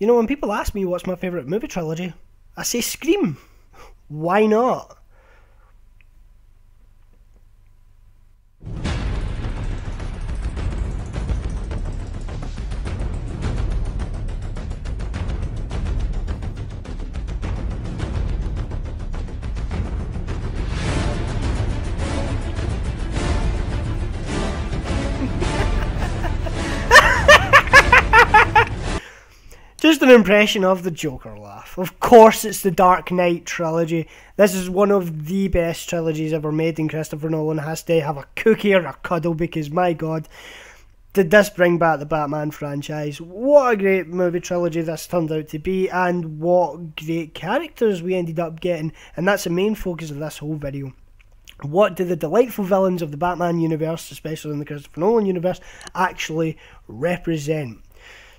You know, when people ask me what's my favourite movie trilogy, I say Scream. Why not? Just an impression of the Joker laugh. Of course it's the Dark Knight trilogy. This is one of the best trilogies ever made, and Christopher Nolan has to have a cookie or a cuddle because, my god, did this bring back the Batman franchise. What a great movie trilogy this turned out to be, and what great characters we ended up getting. And that's the main focus of this whole video. What do the delightful villains of the Batman universe, especially in the Christopher Nolan universe, actually represent?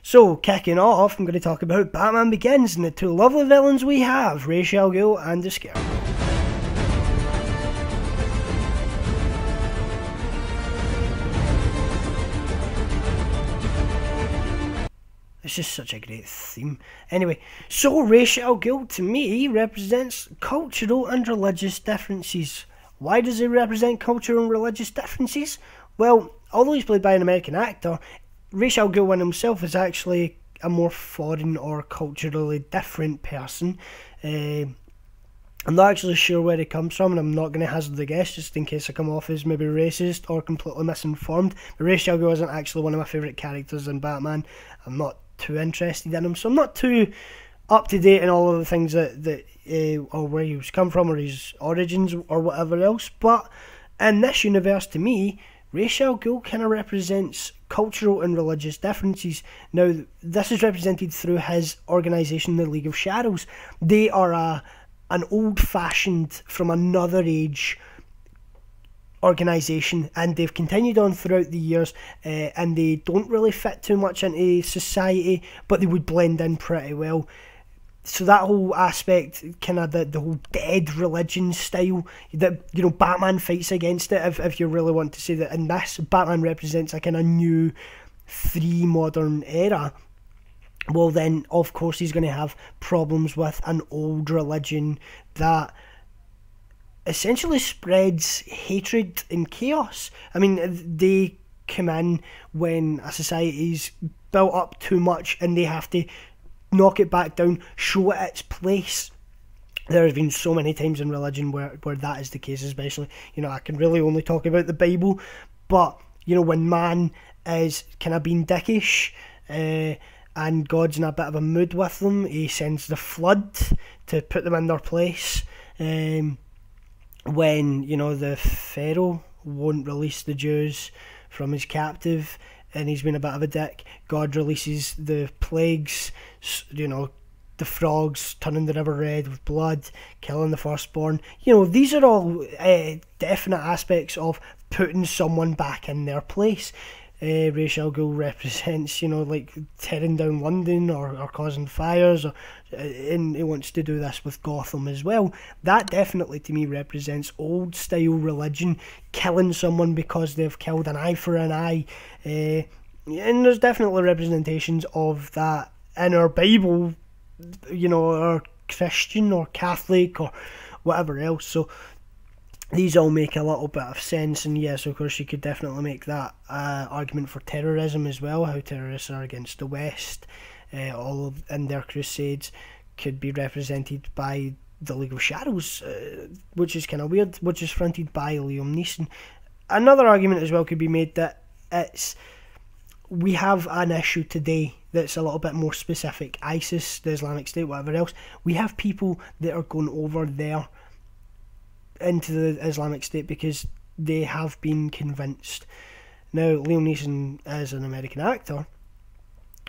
So, kicking off, I'm going to talk about Batman Begins and the two lovely villains we have, Ra's al Ghul and the Scarecrow. It's just such a great theme. Anyway, so Ra's al Ghul to me represents cultural and religious differences. Why does he represent cultural and religious differences? Well, although he's played by an American actor, Ra's al Ghul himself is actually a more foreign or culturally different person. I'm not actually sure where he comes from, and I'm not going to hazard a guess just in case I come off as maybe racist or completely misinformed. But Ra's al Ghul isn't actually one of my favourite characters in Batman. I'm not too interested in him, so I'm not too up to date in all of the things that or where he was come from or his origins or whatever else. But in this universe, to me, Ra's al Ghul kind of represents cultural and religious differences. Now, this is represented through his organisation, the League of Shadows. They are an old-fashioned, from another age, organisation, and they've continued on throughout the years, and they don't really fit too much into society, but they would blend in pretty well. So that whole aspect, kind of the whole dead religion style, that, you know, Batman fights against it, if you really want to say that. And this, Batman represents a kind of new, free, modern era. Well then, of course, he's going to have problems with an old religion that essentially spreads hatred and chaos. I mean, they come in when a society's built up too much and they have to knock it back down, show it its place. There has been so many times in religion where that is the case, especially, you know, I can really only talk about the Bible, but, you know, when man is kind of being dickish, and God's in a bit of a mood with them, he sends the flood to put them in their place. When, you know, the Pharaoh won't release the Jews from his captive, and he's been a bit of a dick, God releases the plagues, you know, the frogs turning the river red with blood, killing the firstborn. You know, these are all definite aspects of putting someone back in their place. Ra's al Ghul represents, you know, like tearing down London or causing fires, and he wants to do this with Gotham as well. That definitely to me represents old style religion, killing someone because they've killed an eye for an eye, and there's definitely representations of that in our Bible, you know, or Christian or Catholic or whatever else. So these all make a little bit of sense, and yes, of course, you could definitely make that argument for terrorism as well, how terrorists are against the West, all of in their crusades could be represented by the League of Shadows, which is kind of weird, which is fronted by Liam Neeson. Another argument as well could be made that we have an issue today that's a little bit more specific. ISIS, the Islamic State, whatever else, we have people that are going over there into the Islamic State because they have been convinced. Now, Liam Neeson is an American actor,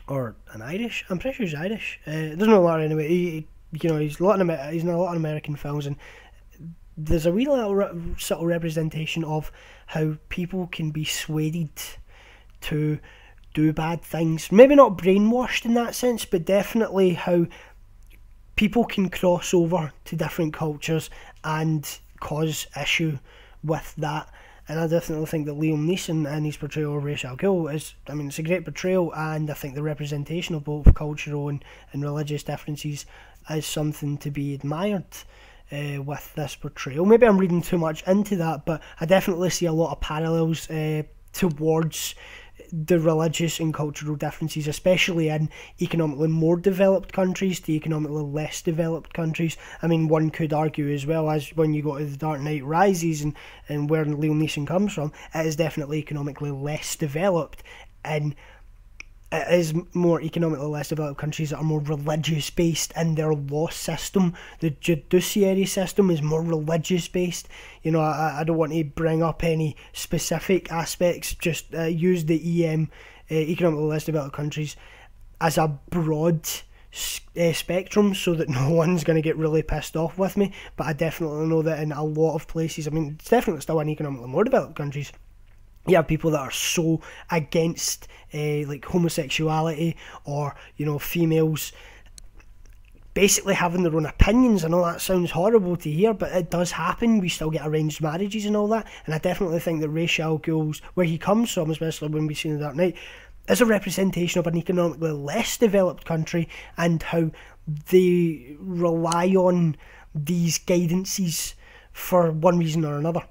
or an Irish. I'm pretty sure he's Irish. There's no lot anyway. You know, he's in a lot of American films, and there's a wee little subtle representation of how people can be swayed to do bad things. Maybe not brainwashed in that sense, but definitely how people can cross over to different cultures and cause issue with that. And I definitely think that Liam Neeson and his portrayal of Ra's al Ghul is, I mean, it's a great portrayal, and I think the representation of both cultural and religious differences is something to be admired with this portrayal. Maybe I'm reading too much into that, but I definitely see a lot of parallels towards the religious and cultural differences, especially in economically more developed countries to economically less developed countries. I mean, one could argue as well, as when you go to The Dark Knight Rises and where Liam Neeson comes from, it is definitely economically less developed, and it is more economically less developed countries that are more religious based in their law system. The judiciary system is more religious based. You know, I don't want to bring up any specific aspects, just use the economically less developed countries as a broad spectrum so that no one's going to get really pissed off with me. But I definitely know that in a lot of places, I mean, it's definitely still in economically more developed countries, you have people that are so against like homosexuality, or, you know, females basically having their own opinions. I know that sounds horrible to hear, but it does happen. We still get arranged marriages and all that, and I definitely think that Ra's al Ghul's, where he comes from, especially when we see in The Dark Knight, is a representation of an economically less developed country, and how they rely on these guidances for one reason or another.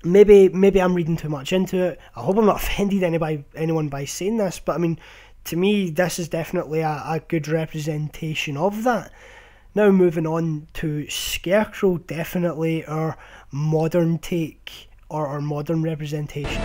Maybe I'm reading too much into it. I hope I'm not offended anyone by saying this, but I mean, to me, this is definitely a good representation of that. Now, moving on to Scarecrow, definitely our modern take, or our modern representation.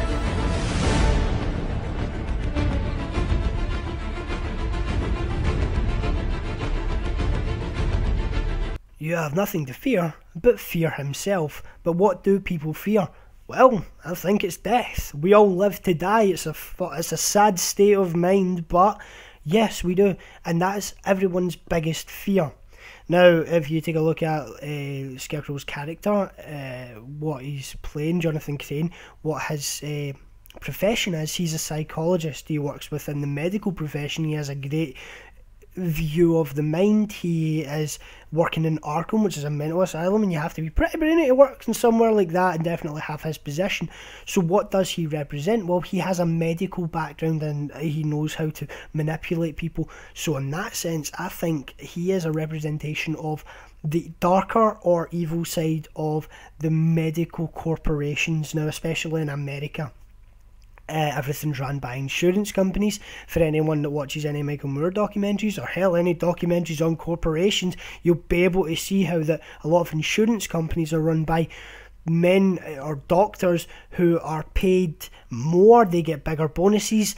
You have nothing to fear but fear himself. But what do people fear? Well, I think it's death. We all live to die. It's a sad state of mind, but yes, we do. And that's everyone's biggest fear. Now, if you take a look at Scarecrow's character, what he's playing, Jonathan Crane, what his profession is, he's a psychologist. He works within the medical profession. He has a great view of the mind. He is working in Arkham, which is a mental asylum, and you have to be pretty brainy to work in somewhere like that and definitely have his position. So what does he represent? Well, he has a medical background and he knows how to manipulate people. So in that sense, I think he is a representation of the darker or evil side of the medical corporations now, especially in America. Everything's run by insurance companies. For anyone that watches any Michael Moore documentaries, or hell, any documentaries on corporations, you'll be able to see how that a lot of insurance companies are run by men or doctors who are paid more. They get bigger bonuses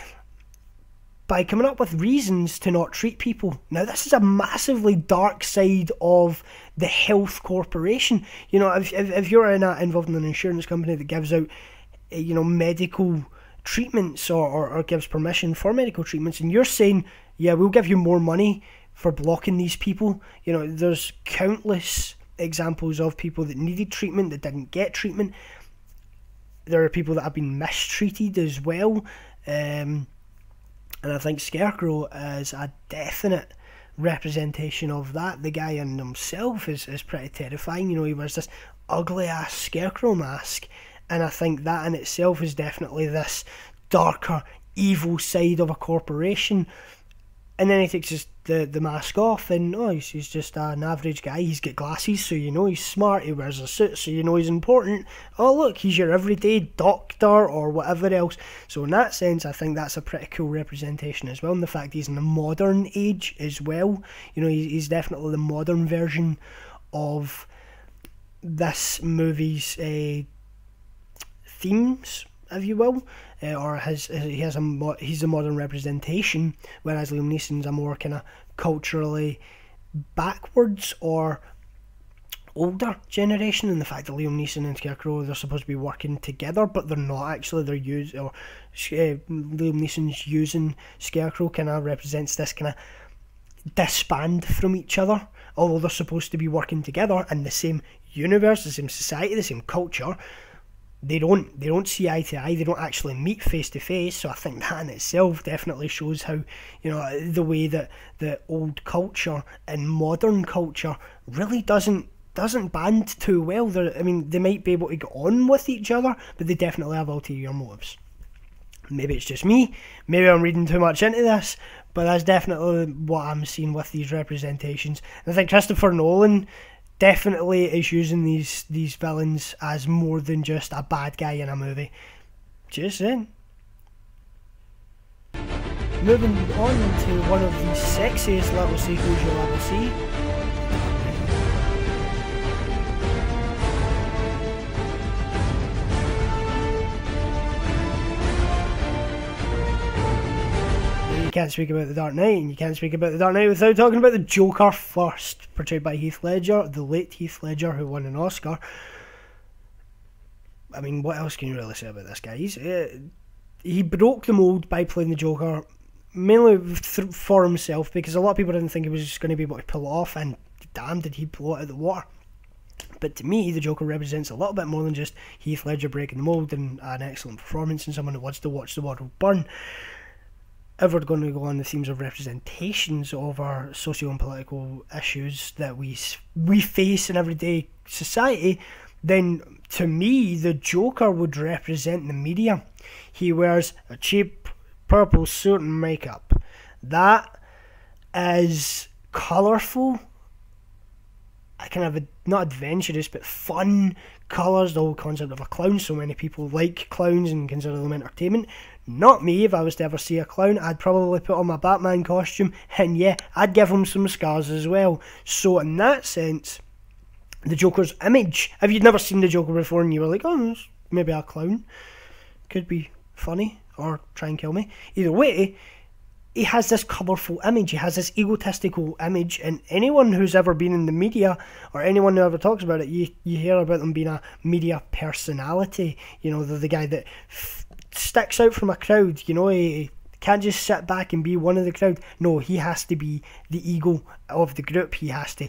by coming up with reasons to not treat people. Now, this is a massively dark side of the health corporation. You know, if you're involved in an insurance company that gives out, you know, medical treatments or gives permission for medical treatments, and you're saying, yeah, we'll give you more money for blocking these people. You know, there's countless examples of people that needed treatment that didn't get treatment. There are people that have been mistreated as well, and I think Scarecrow is a definite representation of that. The guy in himself is pretty terrifying. You know, he wears this ugly ass Scarecrow mask, and I think that in itself is definitely this darker, evil side of a corporation. And then he takes the mask off, and he's just an average guy. He's got glasses, so you know he's smart. He wears a suit, so you know he's important. Oh, look, he's your everyday doctor or whatever else. So in that sense, I think that's a pretty cool representation as well. And the fact he's in the modern age as well. You know, he's definitely the modern version of this movie's themes, if you will, or he's a modern representation, whereas Liam Neeson's a more kind of culturally backwards or older generation. And the fact that Liam Neeson and Scarecrow, they're supposed to be working together, but they're not actually. Liam Neeson's using Scarecrow kind of represents this kind of disband from each other, although they're supposed to be working together in the same universe, the same society, the same culture. They don't see eye to eye. They don't actually meet face to face. So I think that in itself definitely shows how, you know, the way that the old culture and modern culture really doesn't doesn't band too well. I mean, they might be able to get on with each other, but they definitely have ulterior motives. Maybe it's just me, maybe I'm reading too much into this, but that's definitely what I'm seeing with these representations. And I think Christopher Nolan definitely is using these villains as more than just a bad guy in a movie. Just saying. Moving on to one of the sexiest little sequels you'll ever see. You can't speak about The Dark Knight, and you can't speak about The Dark Knight without talking about the Joker first, portrayed by Heath Ledger, the late Heath Ledger, who won an Oscar. I mean, what else can you really say about this guy? He broke the mould by playing the Joker, mainly for himself, because a lot of people didn't think he was just going to be able to pull it off, and damn did he pull it out of the water. But to me, the Joker represents a little bit more than just Heath Ledger breaking the mould and an excellent performance and someone that wants to watch the world burn. If we're going to go on the themes of representations of our socio and political issues that we face in everyday society, then to me, the Joker would represent the media. He wears a cheap purple suit and makeup. That is colourful, kind of not adventurous, but fun colours, the whole concept of a clown. So many people like clowns and consider them entertainment. Not me. If I was to ever see a clown, I'd probably put on my Batman costume, and yeah, I'd give him some scars as well. So in that sense, the Joker's image, if you'd never seen the Joker before and you were like, oh, maybe a clown, could be funny, or try and kill me. Either way, he has this colourful image, he has this egotistical image, and anyone who's ever been in the media, or anyone who ever talks about it, you hear about them being a media personality. You know, they're the guy that sticks out from a crowd. You know, he can't just sit back and be one of the crowd. No, he has to be the ego of the group. He has to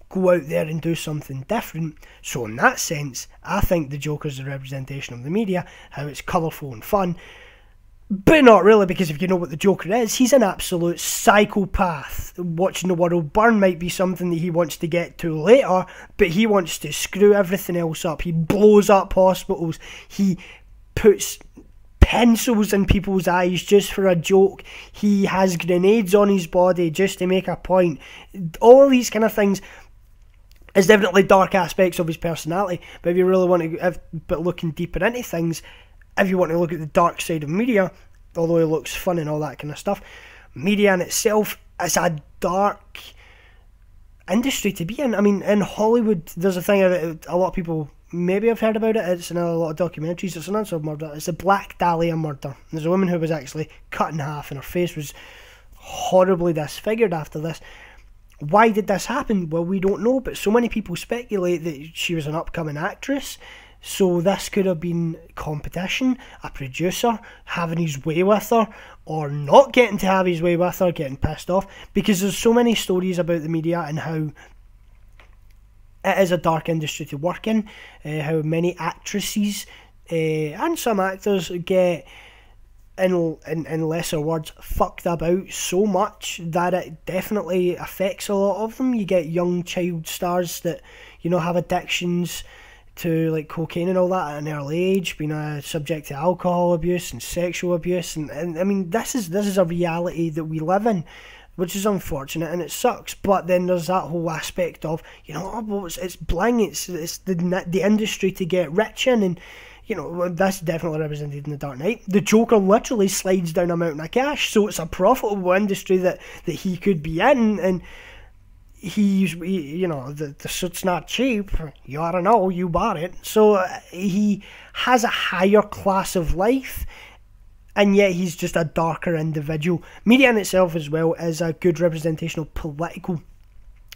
go out there and do something different. So in that sense, I think the Joker's the representation of the media, how it's colourful and fun. But not really, because if you know what the Joker is, he's an absolute psychopath. Watching the world burn might be something that he wants to get to later, but he wants to screw everything else up. He blows up hospitals. He puts pencils in people's eyes just for a joke. He has grenades on his body just to make a point. All of these kind of things is definitely dark aspects of his personality. But if you really want to, but looking deeper into things, if you want to look at the dark side of media, although it looks fun and all that kind of stuff, media in itself is a dark industry to be in. I mean, in Hollywood, there's a thing that a lot of people maybe have heard about it. It's in a lot of documentaries. It's an unsolved murder. It's the Black Dahlia murder. There's a woman who was actually cut in half and her face was horribly disfigured after this. Why did this happen? Well, we don't know, but so many people speculate that she was an upcoming actress. So this could have been competition, a producer having his way with her, or not getting to have his way with her, getting pissed off, because there's so many stories about the media and how it is a dark industry to work in, how many actresses and some actors get, in lesser words, fucked about so much that it definitely affects a lot of them. You get young child stars that, you know, have addictions to like cocaine and all that at an early age, being subject to alcohol abuse and sexual abuse, and I mean this is a reality that we live in, which is unfortunate and it sucks. But then there's that whole aspect of, you know, oh, well, it's bling, it's the industry to get rich in, and you know that's definitely represented in The Dark Knight. The Joker literally slides down a mountain of cash, so it's a profitable industry that he could be in, and he you know, the suit's not cheap. You ought to know, you bought it. So he has a higher class of life, and yet he's just a darker individual. Media in itself as well is a good representation of political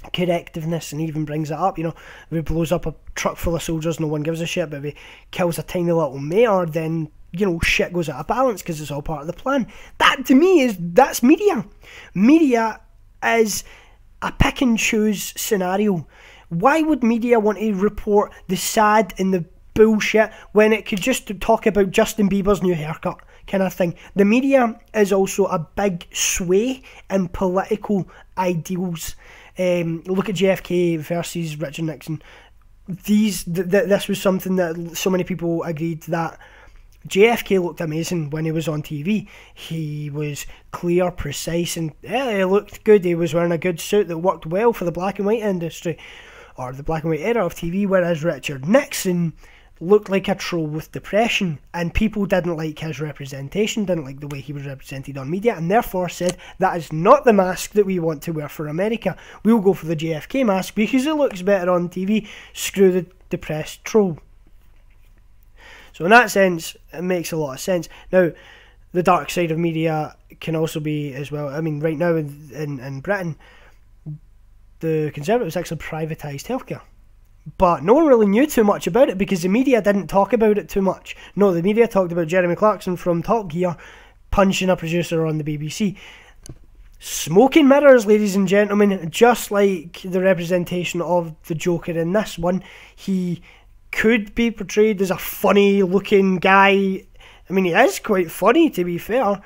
correctiveness, and even brings it up. You know, if he blows up a truck full of soldiers, no one gives a shit, but if he kills a tiny little mayor, then, you know, shit goes out of balance because it's all part of the plan. That to me that's media. Media is a pick and choose scenario. Why would media want to report the sad and the bullshit when it could just talk about Justin Bieber's new haircut? kind of thing. The media is also a big sway in political ideals. Look at JFK versus Richard Nixon. This was something that so many people agreed that JFK looked amazing when he was on TV. He was clear, precise, and he looked good. He was wearing a good suit that worked well for the black and white industry, or the black and white era of TV, whereas Richard Nixon looked like a troll with depression, and people didn't like his representation, didn't like the way he was represented on media, and therefore said, that is not the mask that we want to wear for America. We'll go for the JFK mask because it looks better on TV. Screw the depressed troll. So in that sense, it makes a lot of sense. Now, the dark side of media can also be as well, I mean, right now in Britain, the Conservatives actually privatised healthcare. But no one really knew too much about it because the media didn't talk about it too much. No, the media talked about Jeremy Clarkson from Top Gear punching a producer on the BBC. Smoke and mirrors, ladies and gentlemen, just like the representation of the Joker in this one. He could be portrayed as a funny looking guy. I mean, he is quite funny, to be fair,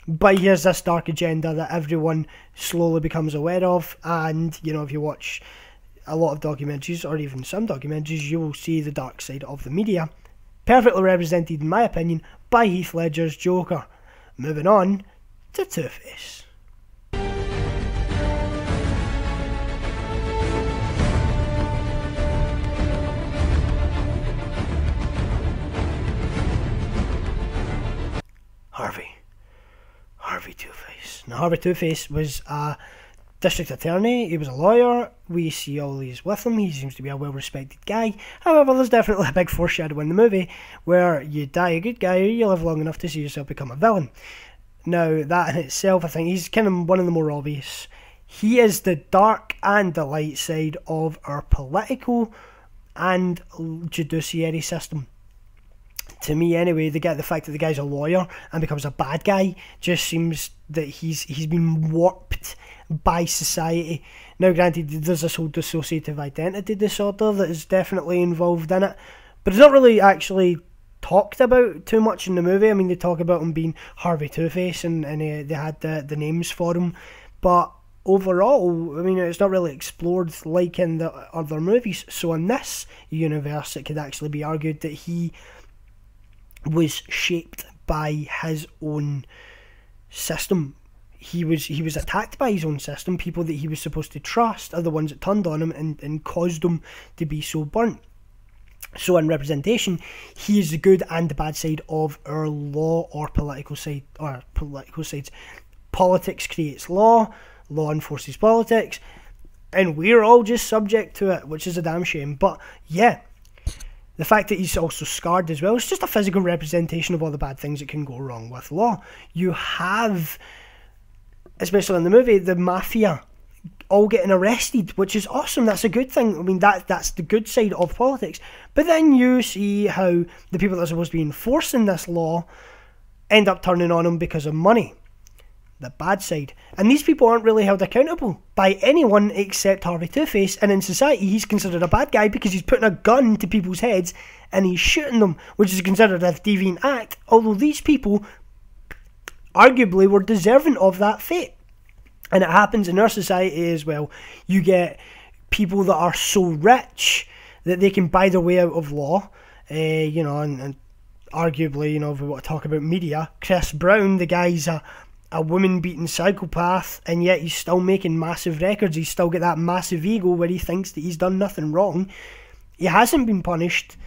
but he has this dark agenda that everyone slowly becomes aware of. And, you know, if you watch a lot of documentaries, or even some documentaries, you will see the dark side of the media, perfectly represented, in my opinion, by Heath Ledger's Joker. Moving on to Two-Face. Harvey Two-Face. Now, Harvey Two-Face was a district attorney. He was a lawyer. We see all these with him. He seems to be a well-respected guy. However, there's definitely a big foreshadow in the movie where you die a good guy or you live long enough to see yourself become a villain. Now, that in itself, I think he's kind of one of the more obvious. He is the dark and the light side of our political and judiciary system. To me, anyway, the fact that the guy's a lawyer and becomes a bad guy just seems that he's been warped by society. Now, granted, there's this whole dissociative identity disorder that is definitely involved in it, but it's not really actually talked about too much in the movie. I mean, they talk about him being Harvey Two-Face, and they had the names for him, but overall, I mean, it's not really explored like in the other movies. So in this universe, it could actually be argued that he was shaped by his own system. He was attacked by his own system. People that he was supposed to trust are the ones that turned on him and caused him to be so burnt. So in representation, he is the good and the bad side of our law or political side, or political sides. Politics creates law, law enforces politics, and we're all just subject to it, which is a damn shame. But yeah, the fact that he's also scarred as well is just a physical representation of all the bad things that can go wrong with law. You have, especially in the movie, the mafia all getting arrested, which is awesome. That's a good thing. I mean, that's the good side of politics. But then you see how the people that are supposed to be enforcing this law end up turning on him because of money. The bad side. And these people aren't really held accountable by anyone except Harvey Two-Face, and in society he's considered a bad guy because he's putting a gun to people's heads and he's shooting them, which is considered a deviant act, although these people arguably were deserving of that fate. And it happens in our society as well. You get people that are so rich that they can buy their way out of law, you know, and arguably, you know, if we want to talk about media, Chris Brown, the guy's a woman-beating psychopath, and yet he's still making massive records. He's still got that massive ego where he thinks that he's done nothing wrong. He hasn't been punished,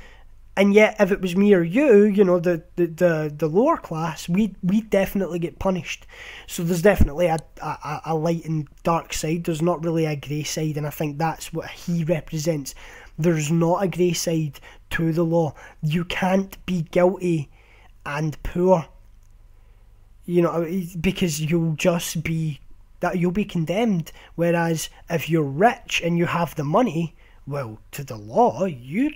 and yet if it was me or you, you know, the lower class, we definitely get punished. So there's definitely a light and dark side. There's not really a grey side, and I think that's what he represents. There's not a grey side to the law. You can't be guilty and poor, you know, because you'll be condemned. Whereas if you're rich and you have the money, well, to the law, you're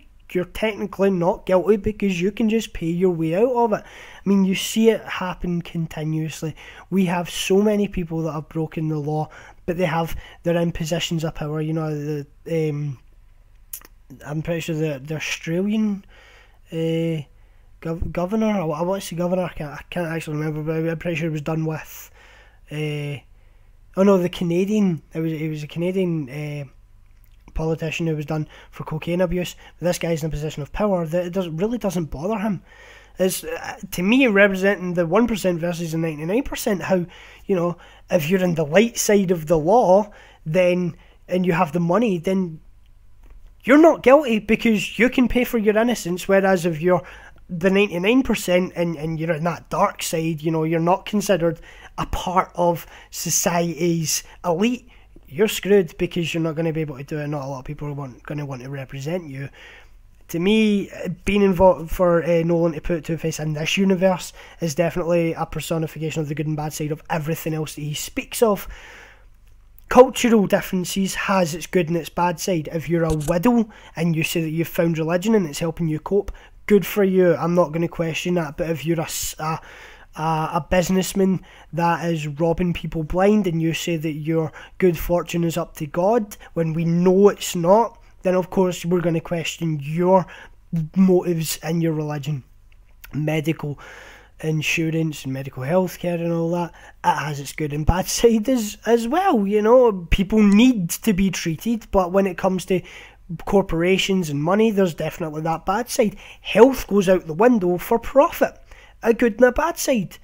technically not guilty because you can just pay your way out of it. I mean, you see it happen continuously. We have so many people that have broken the law, but they're in positions of power. You know, I'm pretty sure the Australian governor. I want to say governor. I can't actually remember, but I'm pretty sure it was done with. Oh no, the Canadian. It was a Canadian politician who was done for cocaine abuse. But this guy's in a position of power that really doesn't bother him. It's, to me, representing the 1% versus the 99%. How, if you're in the light side of the law, then and you have the money, then you're not guilty because you can pay for your innocence. Whereas if you're the 99% and you're in that dark side, you're not considered a part of society's elite, you're screwed because you're not going to be able to do it. Not a lot of people are going to want to represent you. To me, being involved for Nolan to put Two-Face in this universe is definitely a personification of the good and bad side of everything else that he speaks of. Cultural differences has its good and its bad side. If you're a widow and you say that you've found religion and it's helping you cope, good for you. I'm not going to question that. But if you're a businessman that is robbing people blind and you say that your good fortune is up to God when we know it's not, then of course we're going to question your motives in your religion. Medical insurance and medical health care and all that, it has its good and bad side as well. People need to be treated, but when it comes to corporations and money, there's definitely that bad side. Health goes out the window for profit, a good and a bad side.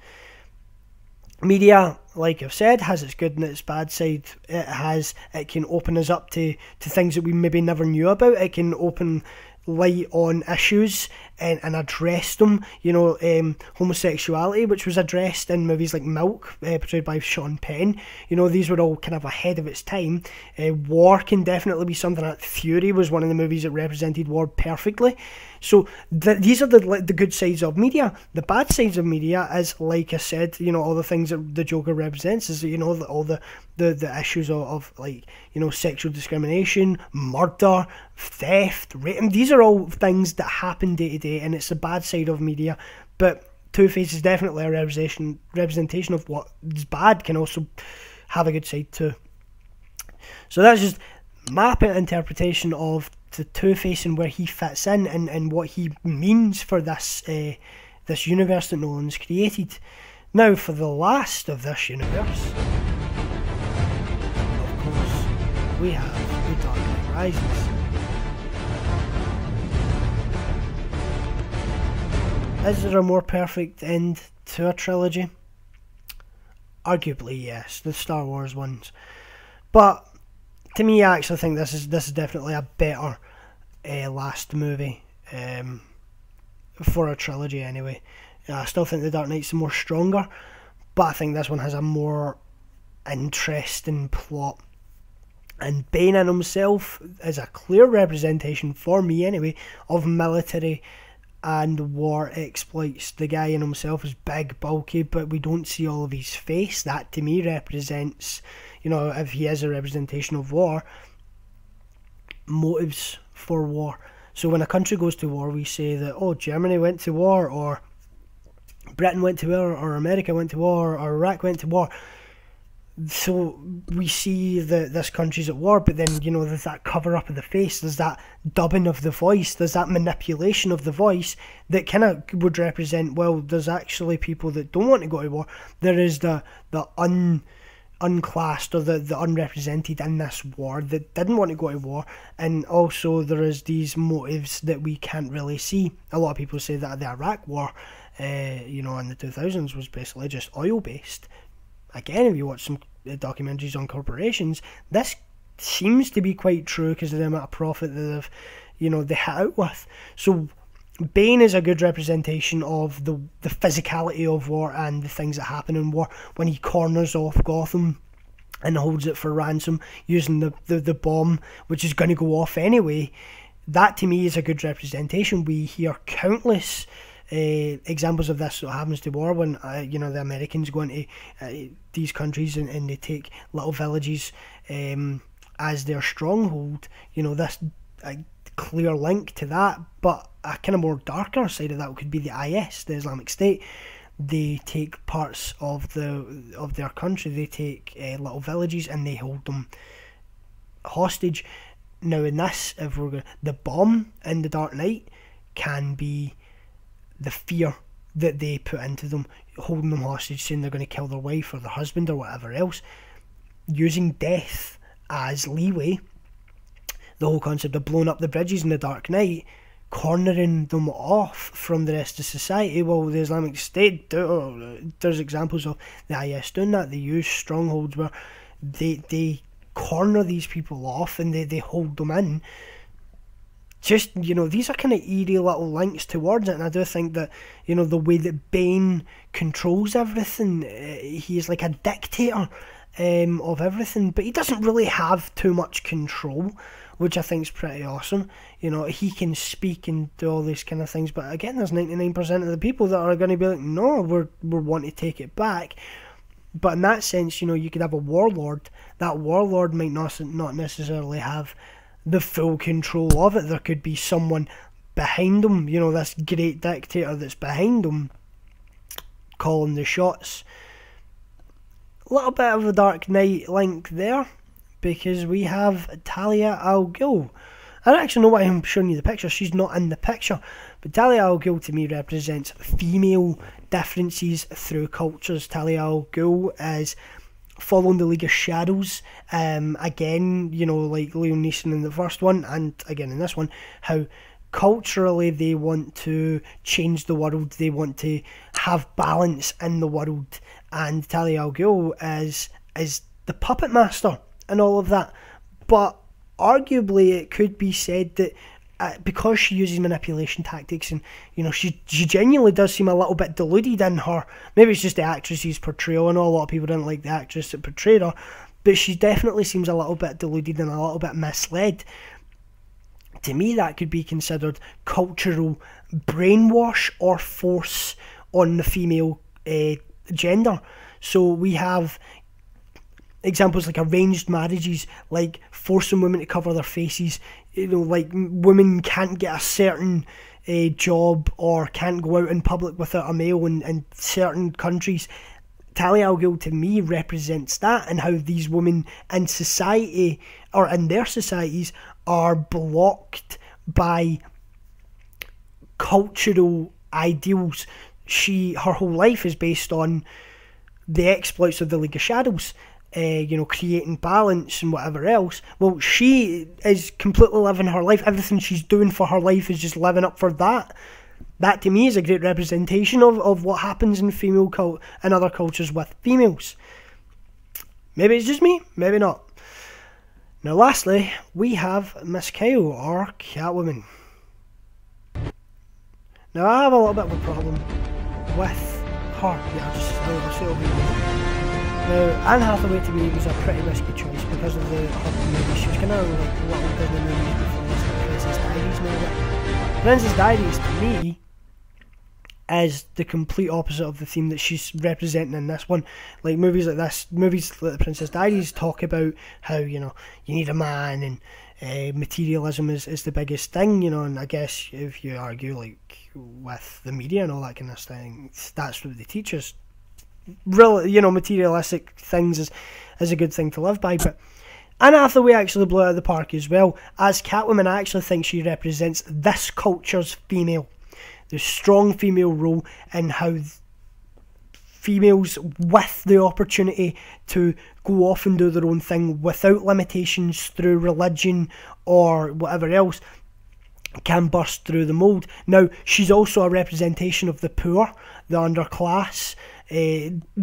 Media, like I've said, has its good and its bad side. It can open us up to things that we maybe never knew about. It can open light on issues and address them. Homosexuality, which was addressed in movies like Milk, portrayed by Sean Penn. These were all kind of ahead of its time. War can definitely be something that Fury was one of the movies that represented war perfectly. So these are the good sides of media. The bad sides of media is, like I said, all the things that the Joker represents is, all the issues of sexual discrimination, murder, theft, raping. These are all things that happen day to day, and it's the bad side of media. But Two-Face is definitely a representation of what is bad, can also have a good side too. So that's just my interpretation of the Two-Face and where he fits in and what he means for this universe that Nolan's created. Now, for the last of this universe, of course, we have The Dark Knight Rises. Is there a more perfect end to a trilogy? Arguably, yes, the Star Wars ones. But to me, I actually think this is definitely a better last movie for a trilogy. Anyway, I still think The Dark Knight's the more stronger, but I think this one has a more interesting plot. And Bane in himself is a clear representation, for me anyway, of military and war exploits. The guy in himself is big, bulky, but we don't see all of his face. That to me represents, if he is a representation of war, motives for war. So when a country goes to war, we say that, Germany went to war, or Britain went to war, or America went to war, or Iraq went to war. So we see that this country's at war, but then, there's that cover up of the face, there's that dubbing of the voice, there's that manipulation of the voice that kind of would represent, well, there's actually people that don't want to go to war. There is the unclassed or the unrepresented in this war that didn't want to go to war, and also there is these motives that we can't really see. A lot of people say that the Iraq war, in the 2000s was basically just oil based. Again, if you watch some documentaries on corporations, this seems to be quite true because of the amount of profit that they hit out with. So Bane is a good representation of the physicality of war and the things that happen in war, when he corners off Gotham and holds it for ransom using the bomb, which is going to go off anyway. That to me is a good representation. We hear countless examples of this that happens to war when the Americans go into these countries and they take little villages as their stronghold. This clear link to that, but a kind of more darker side of that could be the IS, the Islamic State. They take parts of their country, they take little villages and they hold them hostage. Now in this, if we're going, the bomb in The Dark Knight can be the fear that they put into them, holding them hostage, saying they're going to kill their wife or their husband or whatever else, using death as leeway. The whole concept of blowing up the bridges in the Dark Knight, cornering them off from the rest of society. Well, the Islamic State, there's examples of the IS doing that. They use strongholds where they corner these people off and they hold them in. Just, these are kind of eerie little links towards it, and I do think that, the way that Bane controls everything, he's like a dictator of everything, but he doesn't really have too much control, which I think is pretty awesome. He can speak and do all these kind of things, but again, there's 99% of the people that are going to be like, no, we're wanting to take it back. But in that sense, you could have a warlord. That warlord might not necessarily have the full control of it. There could be someone behind him, this great dictator that's behind him, calling the shots. A little bit of a Dark Knight link there, because we have Talia al Ghul. I don't actually know why I'm showing you the picture. She's not in the picture. But Talia al Ghul to me represents female differences through cultures. Talia al Ghul is following the League of Shadows. Again, like Liam Neeson in the first one, and again in this one, how culturally they want to change the world. They want to have balance in the world. And Talia al Ghul is the puppet master and all of that. But arguably it could be said that because she uses manipulation tactics, and she genuinely does seem a little bit deluded in her. Maybe it's just the actress's portrayal. I know a lot of people didn't like the actress that portrayed her, but she definitely seems a little bit deluded and a little bit misled. To me, that could be considered cultural brainwash or force on the female gender. So we have examples like arranged marriages, like forcing women to cover their faces. Like women can't get a certain job or can't go out in public without a male in certain countries. Talia al Ghul to me represents that, and how these women in society or in their societies are blocked by cultural ideals. Her whole life is based on the exploits of the League of Shadows, creating balance and whatever else. Well, she is completely living her life. Everything she's doing for her life is just living up for that. That to me is a great representation of what happens in in other cultures with females. Maybe it's just me, maybe not. Now lastly, we have Miss Kyle, or Catwoman. Now I have a little bit of a problem with her. I'll say it'll be Now, Anne Hathaway to me was a pretty risky choice because of her movie. She was kind of like what we did in the movie before this, like Princess Diaries now. Princess Diaries to me is the complete opposite of the theme that she's representing in this one. Like movies like this, movies like the Princess Diaries talk about how, you need a man, and materialism is the biggest thing, and I guess if you argue like with the media and all that kind of thing, that's what they teach us. Really, materialistic things is a good thing to live by. But Anne Hathaway actually blew it out of the park as well. As Catwoman, I actually think she represents this culture's female. The strong female role, and how females with the opportunity to go off and do their own thing without limitations through religion or whatever else can burst through the mould. Now, she's also a representation of the poor, the underclass,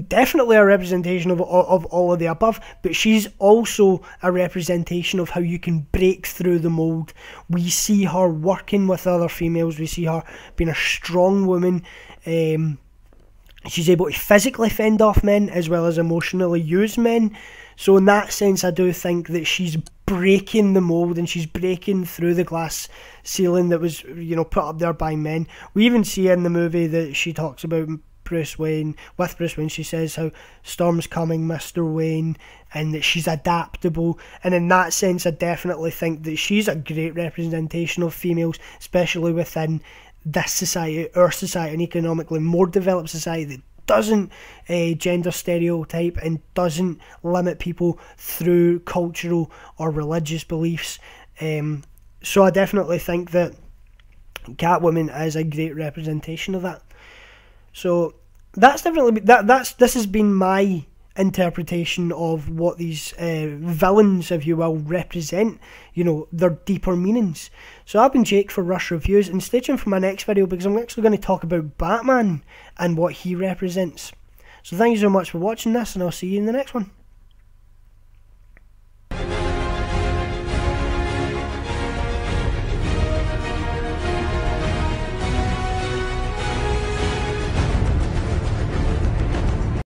definitely a representation of all of the above, but she's also a representation of how you can break through the mould. We see her working with other females, we see her being a strong woman. She's able to physically fend off men as well as emotionally use men. So in that sense, I do think that she's breaking the mould, and she's breaking through the glass ceiling that was, put up there by men. We even see in the movie that she talks about Bruce Wayne. With Bruce Wayne, she says how storm's coming, Mr. Wayne, and that she's adaptable. And in that sense, I definitely think that she's a great representation of females, especially within this society, our society, an economically more developed society that doesn't gender stereotype and doesn't limit people through cultural or religious beliefs. So I definitely think that Catwoman is a great representation of that. So that's definitely this has been my interpretation of what these villains, if you will, represent, you know, their deeper meanings. So I've been Jake for Rush Reviews, and stay tuned for my next video because I'm actually going to talk about Batman and what he represents. So thank you so much for watching this, and I'll see you in the next one.